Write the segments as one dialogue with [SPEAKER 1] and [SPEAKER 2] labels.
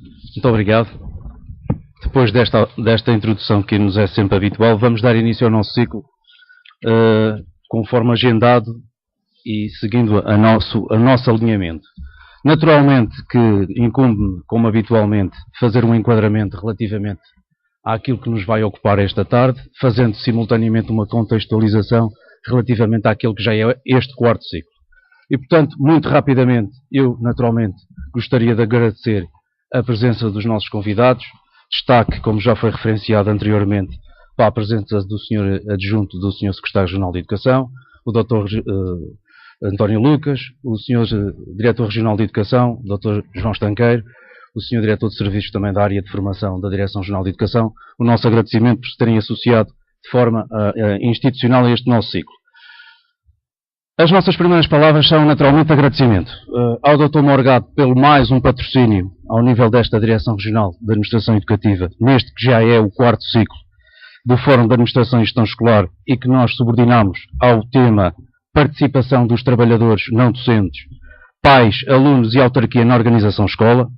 [SPEAKER 1] Muito obrigado. Depois desta introdução que nos é sempre habitual, vamos dar início ao nosso ciclo conforme agendado e seguindo a nosso alinhamento. Naturalmente que incumbe-me, como habitualmente, fazer um enquadramento relativamente àquilo que nos vai ocupar esta tarde, fazendo simultaneamente uma contextualização relativamente àquilo que já é este quarto ciclo. E, portanto, muito rapidamente, eu, naturalmente, gostaria de agradecer a presença dos nossos convidados. Destaque, como já foi referenciado anteriormente, para a presença do Sr. Adjunto do Sr. Secretário Regional de Educação, o Dr. António Lucas, o Sr. Diretor Regional de Educação, o Dr. João Estanqueiro, o Sr. Diretor de Serviços também da área de formação da Direção Regional de Educação, o nosso agradecimento por se terem associado de forma institucional a este nosso ciclo. As nossas primeiras palavras são naturalmente agradecimento ao Dr. Morgado pelo mais um patrocínio ao nível desta Direção Regional de Administração Educativa, neste que já é o quarto ciclo do Fórum de Administração e Gestão Escolar e que nós subordinamos ao tema participação dos trabalhadores não docentes, pais, alunos e autarquia na organização escola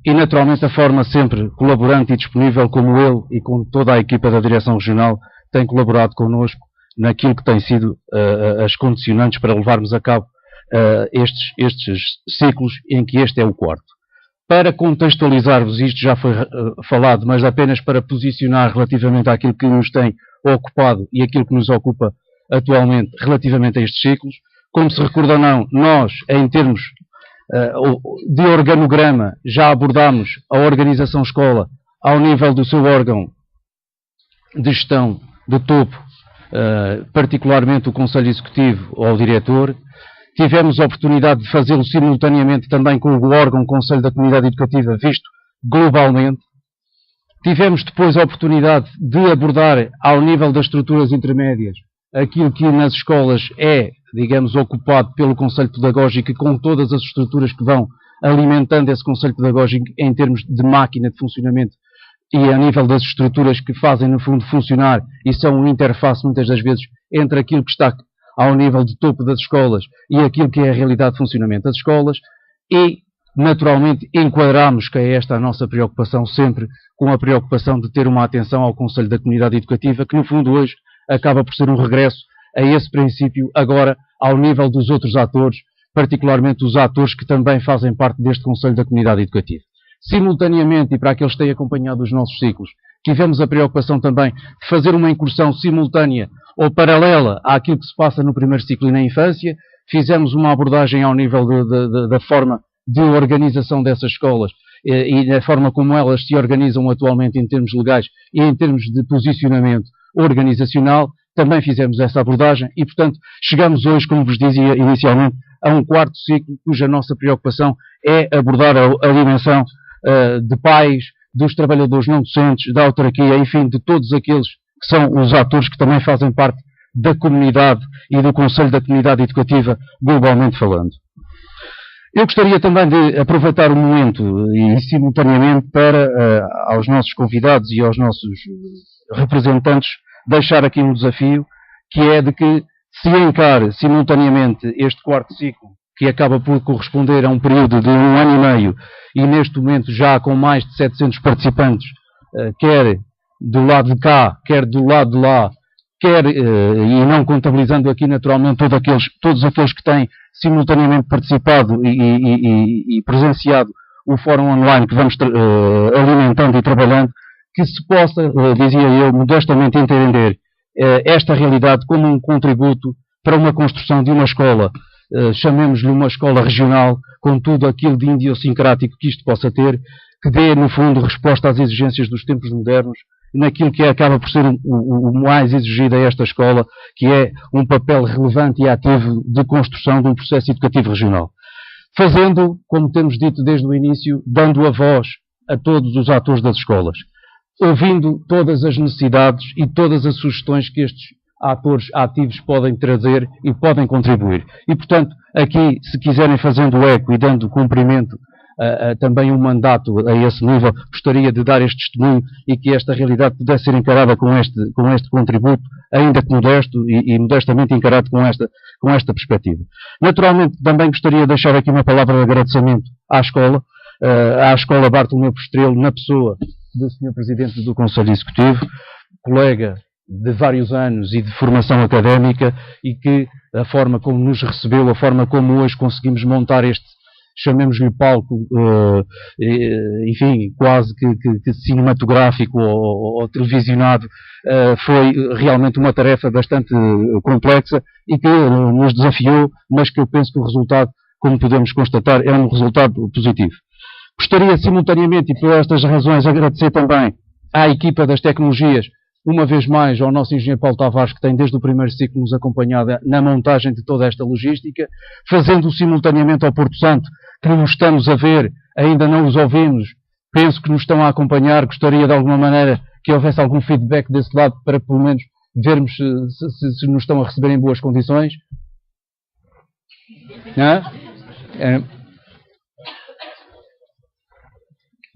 [SPEAKER 1] e naturalmente a forma sempre colaborante e disponível como ele e com toda a equipa da Direção Regional tem colaborado connosco naquilo que têm sido as condicionantes para levarmos a cabo estes ciclos, em que este é o quarto. Para contextualizar-vos, isto já foi falado, mas apenas para posicionar relativamente àquilo que nos tem ocupado e aquilo que nos ocupa atualmente relativamente a estes ciclos. Como se recorda ou não, nós, em termos de organograma, já abordámos a organização escola ao nível do seu órgão de gestão de topo, particularmente o Conselho Executivo ou o Diretor. Tivemos a oportunidade de fazê-lo simultaneamente também com o órgão Conselho da Comunidade Educativa, visto globalmente. Tivemos depois a oportunidade de abordar ao nível das estruturas intermédias aquilo que nas escolas é, digamos, ocupado pelo Conselho Pedagógico e com todas as estruturas que vão alimentando esse Conselho Pedagógico em termos de máquina de funcionamento e a nível das estruturas que fazem, no fundo, funcionar e são uma interface, muitas das vezes, entre aquilo que está ao nível de topo das escolas e aquilo que é a realidade de funcionamento das escolas e, naturalmente, enquadramos que é esta a nossa preocupação sempre com a preocupação de ter uma atenção ao Conselho da Comunidade Educativa, que, no fundo, hoje acaba por ser um regresso a esse princípio, agora, ao nível dos outros atores, particularmente os atores que também fazem parte deste Conselho da Comunidade Educativa. Simultaneamente, e para aqueles que têm acompanhado os nossos ciclos, tivemos a preocupação também de fazer uma incursão simultânea ou paralela àquilo que se passa no primeiro ciclo e na infância. Fizemos uma abordagem ao nível da forma de organização dessas escolas e da forma como elas se organizam atualmente em termos legais e em termos de posicionamento organizacional. Também fizemos essa abordagem e, portanto, chegamos hoje, como vos dizia inicialmente, a um quarto ciclo cuja nossa preocupação é abordar a dimensão de pais, dos trabalhadores não docentes, da autarquia, enfim, de todos aqueles que são os atores que também fazem parte da comunidade e do Conselho da Comunidade Educativa, globalmente falando. Eu gostaria também de aproveitar o momento e simultaneamente para, aos nossos convidados e aos nossos representantes, deixar aqui um desafio, que é de que se encare simultaneamente este quarto ciclo, que acaba por corresponder a um período de 1 ano e meio, e neste momento já com mais de 700 participantes, quer do lado de cá, quer do lado de lá, quer, e não contabilizando aqui naturalmente todos aqueles que têm simultaneamente participado e presenciado o fórum online que vamos alimentando e trabalhando, que se possa, dizia eu, modestamente entender esta realidade como um contributo para uma construção de uma escola, chamemos-lhe uma escola regional, com tudo aquilo de idiosincrático que isto possa ter, que dê, no fundo, resposta às exigências dos tempos modernos, naquilo que acaba por ser o mais exigido a esta escola, que é um papel relevante e ativo de construção de um processo educativo regional. Fazendo, como temos dito desde o início, dando a voz a todos os atores das escolas, ouvindo todas as necessidades e todas as sugestões que estes atores ativos podem trazer e podem contribuir. E, portanto, aqui, se quiserem fazendo eco e dando cumprimento também um mandato a esse nível, gostaria de dar este testemunho e que esta realidade pudesse ser encarada com este contributo, ainda que modesto e modestamente encarado com esta perspectiva. Naturalmente, também gostaria de deixar aqui uma palavra de agradecimento à escola, à Escola Bartolomeu Postrelo, na pessoa do Sr. Presidente do Conselho Executivo, colega de vários anos e de formação académica, e que a forma como nos recebeu, a forma como hoje conseguimos montar este, chamemos-lhe palco, enfim, quase que cinematográfico ou televisionado, foi realmente uma tarefa bastante complexa e que nos desafiou, mas que eu penso que o resultado, como podemos constatar, é um resultado positivo. Gostaria simultaneamente, e por estas razões, agradecer também à equipa das tecnologias, uma vez mais ao nosso engenheiro Paulo Tavares, que tem desde o primeiro ciclo nos acompanhado na montagem de toda esta logística, fazendo simultaneamente ao Porto Santo, que não estamos a ver, ainda não os ouvimos, penso que nos estão a acompanhar, gostaria de alguma maneira que houvesse algum feedback desse lado para pelo menos vermos se nos estão a receber em boas condições.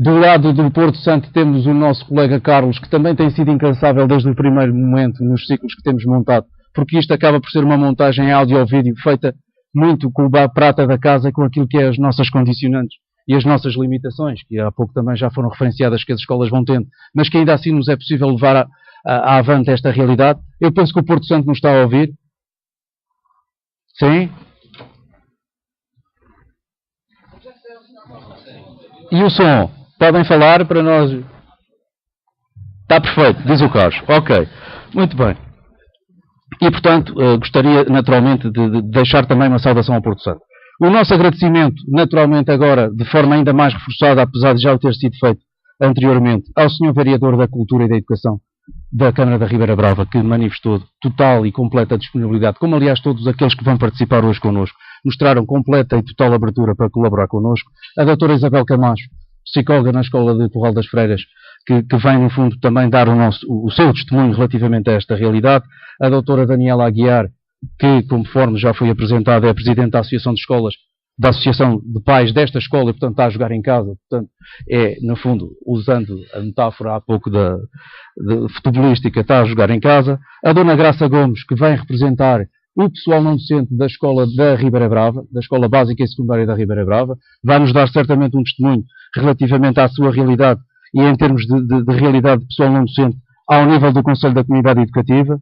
[SPEAKER 1] Do lado do Porto Santo temos o nosso colega Carlos, que também tem sido incansável desde o primeiro momento nos ciclos que temos montado, porque isto acaba por ser uma montagem áudio-vídeo feita muito com a prata da casa, com aquilo que é as nossas condicionantes e as nossas limitações, que há pouco também já foram referenciadas que as escolas vão tendo, mas que ainda assim nos é possível levar avante esta realidade. Eu penso que o Porto Santo nos está a ouvir. Sim? E o som? Podem falar para nós? Está perfeito, diz o Carlos. Ok, muito bem. E, portanto, gostaria naturalmente de deixar também uma saudação ao Porto Santo. O nosso agradecimento, naturalmente agora, de forma ainda mais reforçada, apesar de já o ter sido feito anteriormente, ao Sr. Vereador da Cultura e da Educação da Câmara da Ribeira Brava, que manifestou total e completa disponibilidade, como aliás todos aqueles que vão participar hoje connosco, mostraram completa e total abertura para colaborar connosco. A doutora Isabel Camacho, psicóloga na Escola de Porral das Freiras, que vem, no fundo, também dar o seu testemunho relativamente a esta realidade. A doutora Daniela Aguiar, que, conforme já foi apresentada, é Presidente da Associação de Escolas, da Associação de Pais desta escola, e, portanto, está a jogar em casa. Portanto, é, no fundo, usando a metáfora há pouco de futebolística, está a jogar em casa. A dona Graça Gomes, que vem representar o pessoal não docente da Escola da Ribeira Brava, da Escola Básica e Secundária da Ribeira Brava, vai-nos dar certamente um testemunho relativamente à sua realidade e em termos de realidade de pessoal não docente ao nível do Conselho da Comunidade Educativa.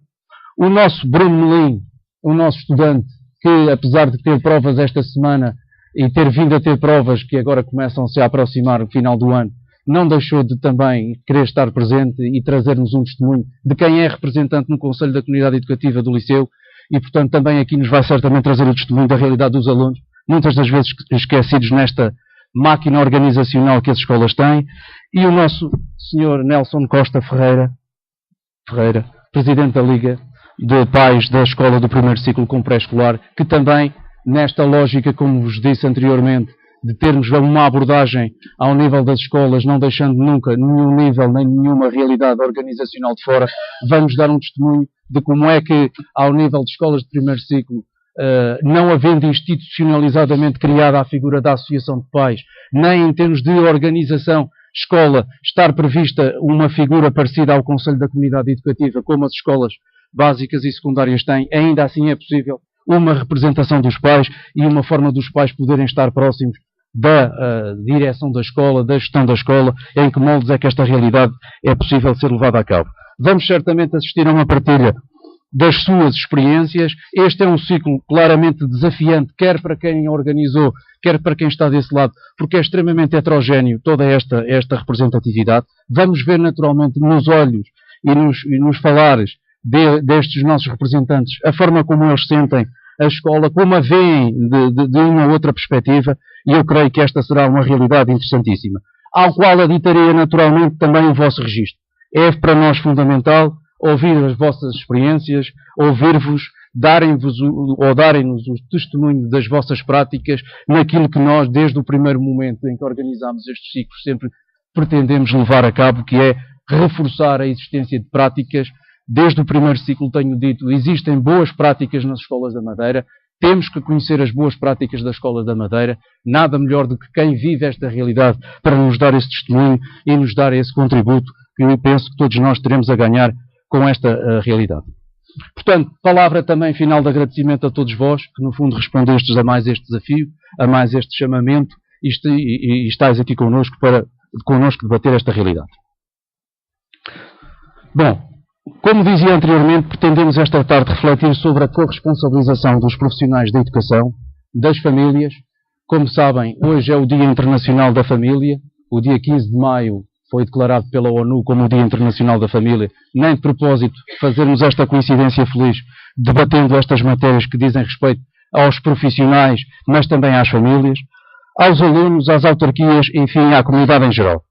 [SPEAKER 1] O nosso Bruno Melim, o nosso estudante, que apesar de ter provas esta semana e ter vindo a ter provas que agora começam-se a aproximar no final do ano, não deixou de também querer estar presente e trazer-nos um testemunho de quem é representante no Conselho da Comunidade Educativa do Liceu e, portanto, também aqui nos vai certamente trazer o testemunho da realidade dos alunos, muitas das vezes esquecidos nesta máquina organizacional que as escolas têm. E o nosso Sr. Nelson Costa Ferreira, Presidente da Liga de Pais da Escola do Primeiro Ciclo com Pré-Escolar, que também, nesta lógica, como vos disse anteriormente, de termos uma abordagem ao nível das escolas, não deixando nunca nenhum nível nem nenhuma realidade organizacional de fora, vamos dar um testemunho de como é que, ao nível de escolas de primeiro ciclo, não havendo institucionalizadamente criada a figura da Associação de Pais, nem em termos de organização, escola, estar prevista uma figura parecida ao Conselho da Comunidade Educativa, como as escolas básicas e secundárias têm, ainda assim é possível uma representação dos pais e uma forma dos pais poderem estar próximos da direção da escola, da gestão da escola, em que moldes é que esta realidade é possível ser levada a cabo. Vamos certamente assistir a uma partilha das suas experiências. Este é um ciclo claramente desafiante, quer para quem organizou, quer para quem está desse lado, porque é extremamente heterogéneo toda esta representatividade. Vamos ver naturalmente nos olhos e nos falares destes nossos representantes a forma como eles sentem a escola, como a veem de uma outra perspectiva, e eu creio que esta será uma realidade interessantíssima, ao qual aditaria naturalmente também o vosso registro. É para nós fundamental ouvir as vossas experiências, ouvir-vos, darem-nos o testemunho das vossas práticas naquilo que nós, desde o primeiro momento em que organizámos estes ciclos, sempre pretendemos levar a cabo, que é reforçar a existência de práticas. Desde o primeiro ciclo tenho dito, existem boas práticas nas escolas da Madeira, temos que conhecer as boas práticas das escolas da Madeira, nada melhor do que quem vive esta realidade para nos dar esse testemunho e nos dar esse contributo que eu penso que todos nós teremos a ganhar com esta realidade. Portanto, palavra também final de agradecimento a todos vós, que no fundo respondestes a mais este desafio, a mais este chamamento e estáis aqui connosco para debater esta realidade. Bom, como dizia anteriormente, pretendemos esta tarde refletir sobre a corresponsabilização dos profissionais da educação, das famílias. Como sabem, hoje é o Dia Internacional da Família. O dia 15 de maio foi declarado pela ONU como o Dia Internacional da Família. Nem de propósito fazermos esta coincidência feliz, debatendo estas matérias que dizem respeito aos profissionais, mas também às famílias, aos alunos, às autarquias, enfim, à comunidade em geral.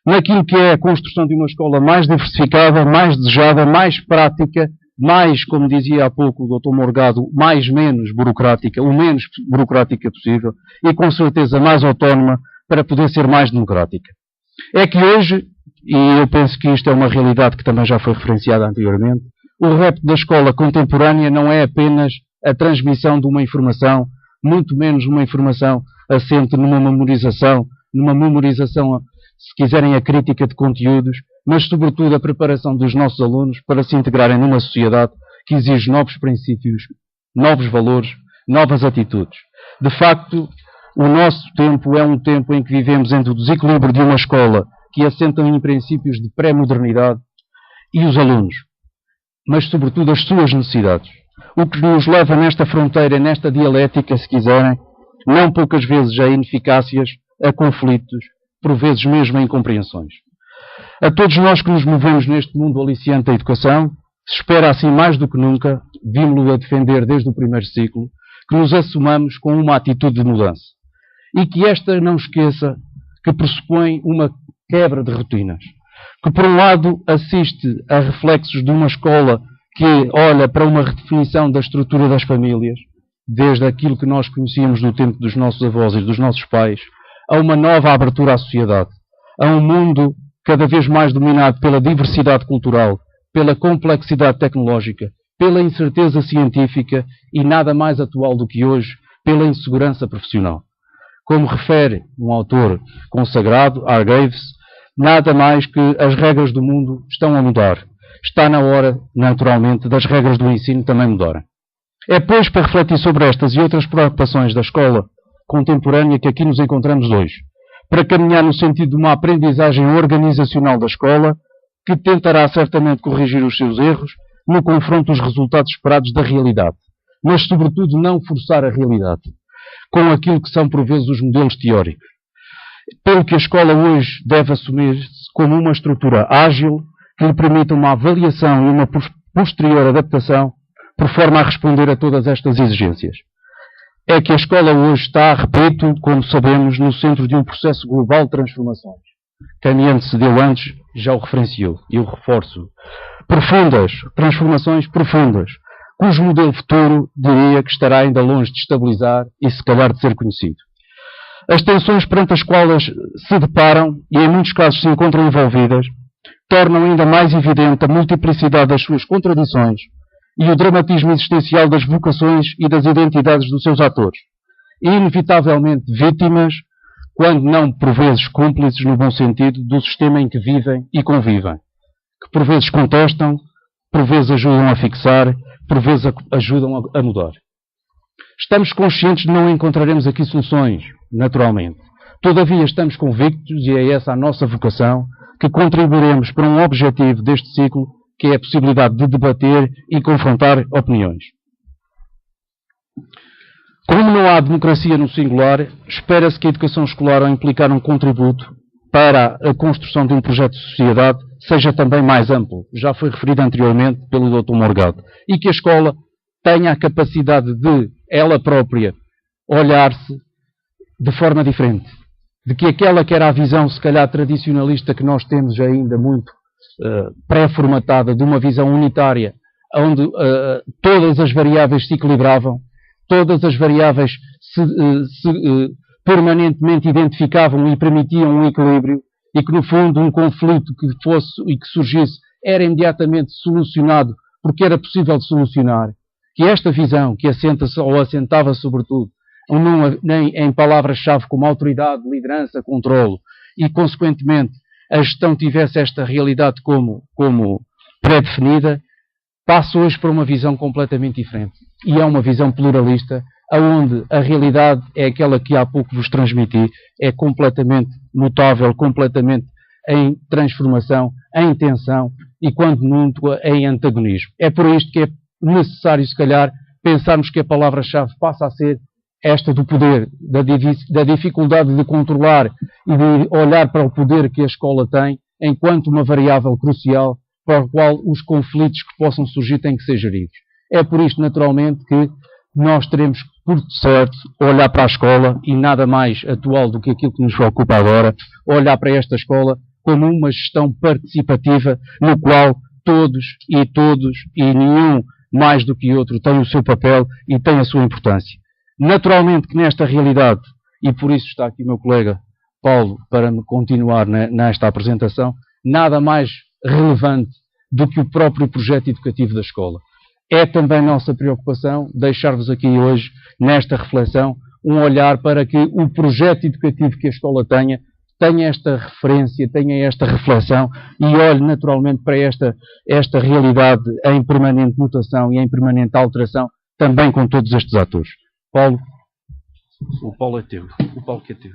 [SPEAKER 1] Naquilo que é a construção de uma escola mais diversificada, mais desejada, mais prática, mais, como dizia há pouco o Dr. Morgado, menos burocrática, o menos burocrática possível e com certeza mais autónoma para poder ser mais democrática. É que hoje, e eu penso que isto é uma realidade que também já foi referenciada anteriormente, o repto da escola contemporânea não é apenas a transmissão de uma informação, muito menos uma informação assente numa memorização, se quiserem, a crítica de conteúdos, mas sobretudo a preparação dos nossos alunos para se integrarem numa sociedade que exige novos princípios, novos valores, novas atitudes. De facto, o nosso tempo é um tempo em que vivemos entre o desequilíbrio de uma escola que assenta em princípios de pré-modernidade e os alunos, mas sobretudo as suas necessidades. O que nos leva nesta fronteira, nesta dialética, se quiserem, não poucas vezes a ineficácias, a conflitos, por vezes mesmo a incompreensões. A todos nós que nos movemos neste mundo aliciante da educação, se espera assim mais do que nunca, vimos-lo a defender desde o primeiro ciclo, que nos assumamos com uma atitude de mudança. E que esta não esqueça que pressupõe uma quebra de rotinas. Que por um lado assiste a reflexos de uma escola que olha para uma redefinição da estrutura das famílias, desde aquilo que nós conhecíamos do tempo dos nossos avós e dos nossos pais, a uma nova abertura à sociedade, a um mundo cada vez mais dominado pela diversidade cultural, pela complexidade tecnológica, pela incerteza científica e nada mais atual do que hoje, pela insegurança profissional. Como refere um autor consagrado, Hargreaves, nada mais que as regras do mundo estão a mudar. Está na hora, naturalmente, das regras do ensino também mudarem. É, pois, para refletir sobre estas e outras preocupações da escola contemporânea que aqui nos encontramos hoje, para caminhar no sentido de uma aprendizagem organizacional da escola, que tentará certamente corrigir os seus erros no confronto dos resultados esperados da realidade, mas, sobretudo, não forçar a realidade com aquilo que são, por vezes, os modelos teóricos. Pelo que a escola hoje deve assumir-se como uma estrutura ágil que lhe permita uma avaliação e uma posterior adaptação por forma a responder a todas estas exigências. É que a escola hoje está, repito, como sabemos, no centro de um processo global de transformações. Caminhante se deu antes, já o referenciou, e eu reforço. Profundas, transformações profundas, cujo modelo futuro, diria, que estará ainda longe de estabilizar e se calhar de ser conhecido. As tensões perante as quais se deparam, e em muitos casos se encontram envolvidas, tornam ainda mais evidente a multiplicidade das suas contradições e o dramatismo existencial das vocações e das identidades dos seus atores, e inevitavelmente vítimas, quando não por vezes cúmplices no bom sentido, do sistema em que vivem e convivem, que por vezes contestam, por vezes ajudam a fixar, por vezes ajudam a mudar. Estamos conscientes de que não encontraremos aqui soluções, naturalmente. Todavia estamos convictos, e é essa a nossa vocação, que contribuiremos para um objetivo deste ciclo, que é a possibilidade de debater e confrontar opiniões. Como não há democracia no singular, espera-se que a educação escolar, ao implicar um contributo para a construção de um projeto de sociedade, seja também mais amplo. Já foi referido anteriormente pelo Dr. Morgado. E que a escola tenha a capacidade de, ela própria, olhar-se de forma diferente. De que aquela que era a visão, se calhar, tradicionalista que nós temos ainda muito pré-formatada, de uma visão unitária, onde todas as variáveis se equilibravam, todas as variáveis se permanentemente identificavam e permitiam um equilíbrio, e que, no fundo, um conflito que fosse e que surgisse era imediatamente solucionado, porque era possível de solucionar. Que esta visão, que assenta-se ou assentava sobretudo em palavras-chave como autoridade, liderança, controlo, e, consequentemente, a gestão tivesse esta realidade como pré-definida, passa hoje para uma visão completamente diferente. E é uma visão pluralista aonde a realidade é aquela que há pouco vos transmiti, é completamente notável, completamente em transformação, em tensão e, quando muito, em antagonismo. É por isto que é necessário, se calhar, pensarmos que a palavra-chave passa a ser esta do poder, da dificuldade de controlar e de olhar para o poder que a escola tem enquanto uma variável crucial para a qual os conflitos que possam surgir têm que ser geridos. É por isto, naturalmente, que nós teremos, por certo, olhar para a escola, e nada mais atual do que aquilo que nos ocupa agora, olhar para esta escola como uma gestão participativa no qual todos e nenhum mais do que outro tem o seu papel e tem a sua importância. Naturalmente que nesta realidade, e por isso está aqui o meu colega Paulo para me continuar nesta apresentação, nada mais relevante do que o próprio projeto educativo da escola. É também nossa preocupação deixar-vos aqui hoje, nesta reflexão, um olhar para que o projeto educativo que a escola tenha esta referência, tenha esta reflexão e olhe naturalmente para esta realidade em permanente mutação e em permanente alteração, também com todos estes atores. Paulo, o Paulo é teu. O Paulo que é teu.